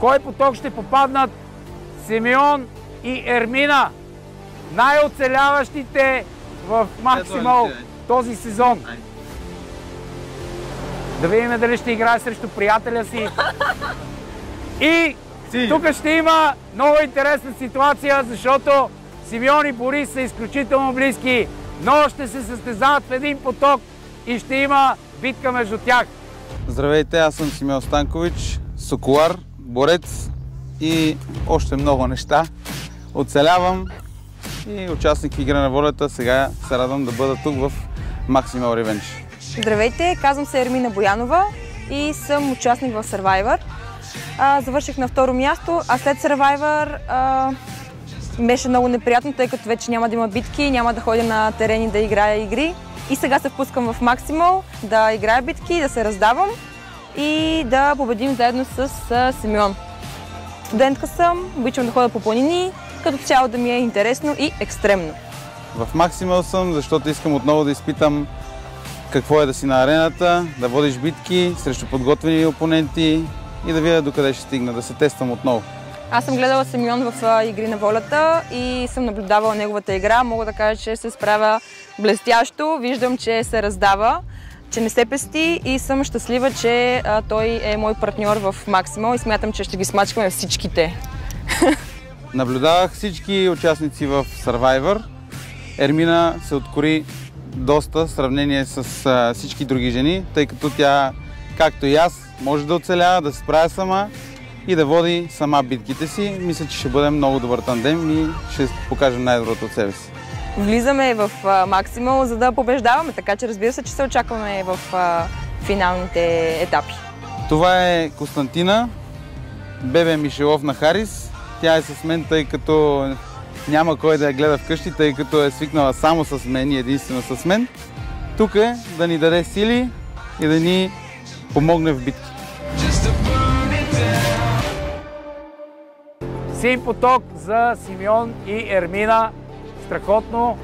кой поток ще попаднат Симеон и Ермина, най-оцеляващите в Максимал този сезон. Да видим дали ще играе срещу приятеля си. И тук ще има много интересна ситуация, защото Симеон и Борис са изключително близки, но ще се състезават в един поток и ще има битка между тях. Здравейте, аз съм Симеон Станкович, соколар, борец и още много неща. Оцелявам и участник в Игра на волята. Сега се радвам да бъда тук в Maximal Revenge. Здравейте, казвам се Ермина Боянова и съм участник в Survivor. Завърших на второ място, а след Survivor беше много неприятно, тъй като вече няма да има битки, няма да ходя на терени да играя игри. И сега се впускам в Maximal да играя битки, да се раздавам и да победим заедно с Симеон. Студентка съм, обичам да ходя по планини, като цяло да ми е интересно и екстремно. В Maximal съм, защото искам отново да изпитам какво е да си на арената, да водиш битки срещу подготвени опоненти и да видя докъде ще стигна, да се тествам отново. Аз съм гледала Симеон в Игри на волята и съм наблюдавала неговата игра. Мога да кажа, че се справя блестящо. Виждам, че се раздава, че не се пести и съм щастлива, че той е мой партньор в Maximal и смятам, че ще ги смачкаме всичките. Наблюдавах всички участници в Survivor. Ермина се откори доста в сравнение с всички други жени, тъй като тя, както и аз, може да оцелява, да се справя сама и да води сама битките си. Мисля, че ще бъдем много добър тандем и ще покажем най-доброто от себе си. Влизаме в Maximal, за да побеждаваме, така че разбира се, че се очакваме в финалните етапи. Това е Константина, бебе Мишелов на Харис. Тя е с мен, тъй като няма кой да я гледа вкъщи, тъй като е свикнала само с мен и единствено с мен. Тук е да ни даде сили и да ни помогне в битки. Син поток за Симеон и Ермина. Страхотно.